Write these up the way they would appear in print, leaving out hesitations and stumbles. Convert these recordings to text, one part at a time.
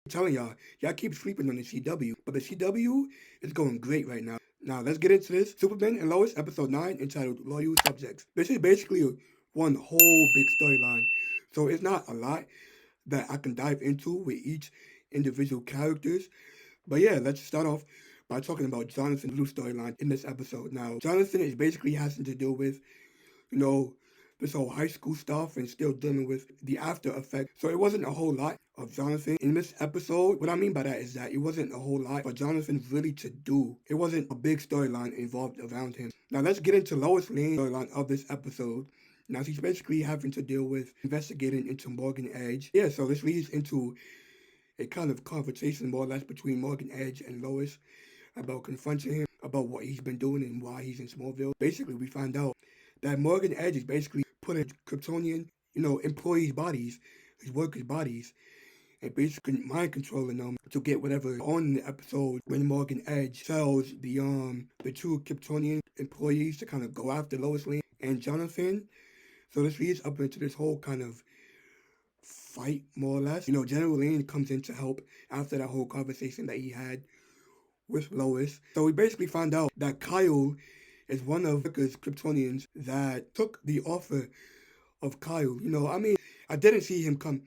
I'm telling y'all keep sleeping on the CW, but the CW is going great right now. Now let's get into this. Superman and Lois, episode 9, entitled Loyal Subjects. This is basically one whole big storyline, so it's not a lot that I can dive into with each individual characters. But yeah, let's start off by talking about Jonathan's blue storyline in this episode. Now, Jonathan is basically having to deal with, you know, this whole high school stuff and still dealing with the after effect. So it wasn't a whole lot of Jonathan in this episode. What I mean by that is that it wasn't a whole lot for Jonathan really to do. It wasn't a big storyline involved around him. Now let's get into Lois Lane's storyline of this episode. Now she's basically having to deal with investigating into Morgan Edge. Yeah, so this leads into a kind of conversation more or less between Morgan Edge and Lois about confronting him about what he's been doing and why he's in Smallville. Basically, we find out that Morgan Edge is basically putting Kryptonian, employees' bodies, his workers' bodies, and basically mind controlling them to get whatever on the episode when Morgan Edge tells the two Kryptonian employees to kind of go after Lois Lane and Jonathan. So this leads up into this whole kind of fight, more or less. General Lane comes in to help after that whole conversation that he had with Lois. So we basically found out that Kyle is one of Vicker's Kryptonians that took the offer of Kyle. I didn't see him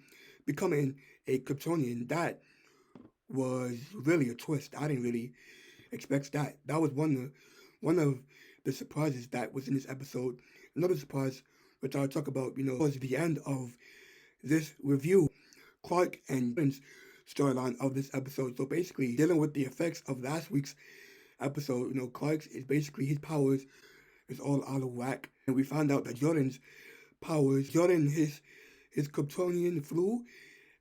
becoming a Kryptonian. That was really a twist. I didn't really expect that. That was one of the surprises that was in this episode. Another surprise, which I'll talk about, was the end of this review, Clark and Ben's storyline of this episode. So basically, dealing with the effects of last week's episode, Clark's is basically his powers is all out of whack. And we found out that Jordan's powers, his Kryptonian flu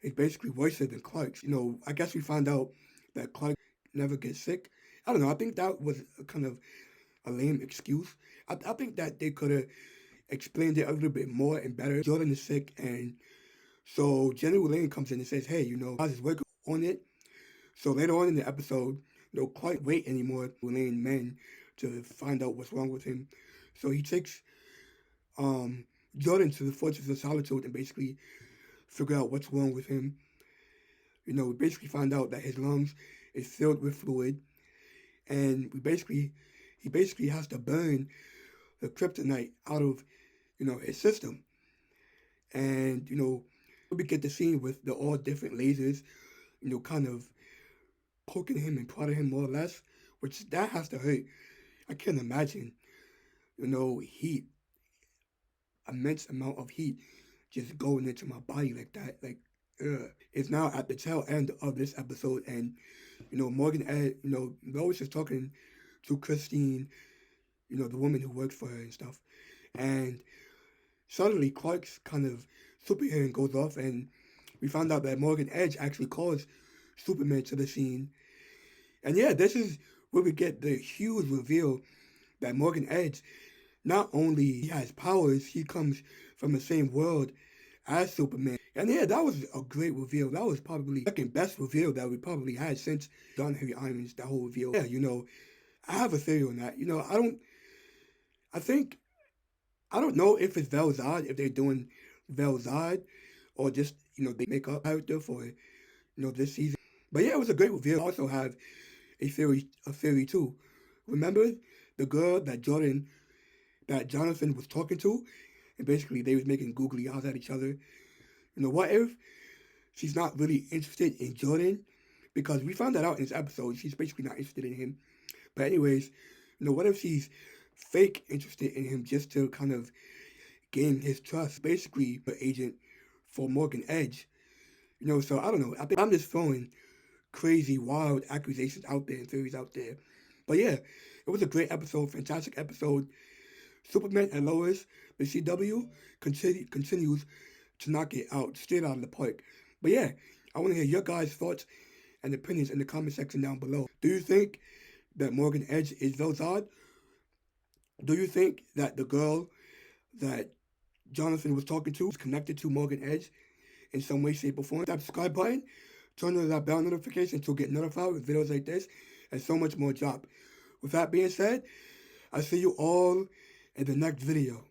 is basically worse than Clark's. I guess we found out that Clark never gets sick. I don't know. I think that was kind of a lame excuse. I think that they could have explained it a little bit more and better. Jordan is sick, and so General Lane comes in and says, hey, I was working on it. So later on in the episode, Clark wait anymore for Lane men to find out what's wrong with him. So he takes Jordan to the Fortress of Solitude and basically figure out what's wrong with him. We basically find out that his lungs is filled with fluid, and he basically has to burn the kryptonite out of his system. And we get the scene with the all different lasers, kind of poking him and prodding him more or less, which that has to hurt. I can't imagine, heat, immense amount of heat just going into my body like that. Like, ugh. It's now at the tail end of this episode, and Morgan, Lois is talking to Christine, the woman who works for her and stuff, and suddenly Clark's kind of superhearing goes off, and we found out that Morgan Edge actually calls Superman to the scene. And yeah, this is where we get the huge reveal that Morgan Edge, not only he has powers, he comes from the same world as Superman. And yeah, that was a great reveal. That was probably the second best reveal that we probably had since John Henry Irons, that whole reveal. Yeah, I have a theory on that. I don't know if it's Velzad, if they're doing Velzad, or just, they make up character for, this season. But yeah, it was a great reveal. I also have a theory too. Remember the girl that Jonathan was talking to? And basically they was making googly eyes at each other. What if she's not really interested in Jordan? Because we found that out in this episode. She's basically not interested in him. But anyways, what if she's fake interested in him just to kind of gain his trust? Basically, the agent for Morgan Edge. So I don't know. I think I'm just throwing crazy, wild accusations out there and theories out there. But yeah, it was a great episode, fantastic episode. Superman and Lois, the CW, continues to knock it out, straight out of the park. But yeah, I want to hear your guys' thoughts and opinions in the comment section down below. Do you think that Morgan Edge is Velzad? Do you think that the girl that Jonathan was talking to is connected to Morgan Edge in some way, shape, or form? Tap the subscribe button, turn on that bell notification to get notified with videos like this and so much more drop. With that being said, I'll see you all in the next video.